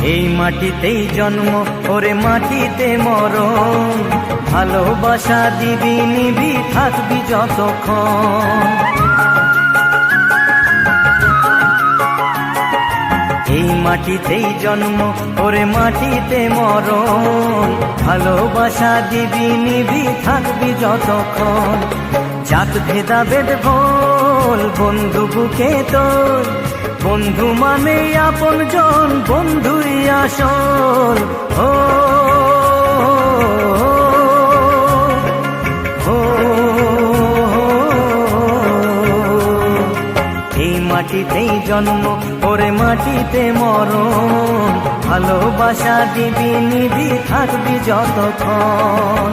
এই মাটিতেই জন্ম ওরে মাটিতে মরণ, ভালোবাসা দিবি নিবি থাকবি যতক্ষণ। এই মাটিতেই জন্ম ওরে মাটিতে মরণ, ভালোবাসা দিবি নিবি থাকবি যতক্ষণ। জাত ভেদাভেদ ভোল বন্ধু বুকে তোর, বন্ধু মানে আপন জন, বন্ধুই আসল। ও এই মাটিতেই জন্ম ওরে মাটিতে মরণ, ভালোবাসা দিবি নিবি থাকবি যতক্ষণ।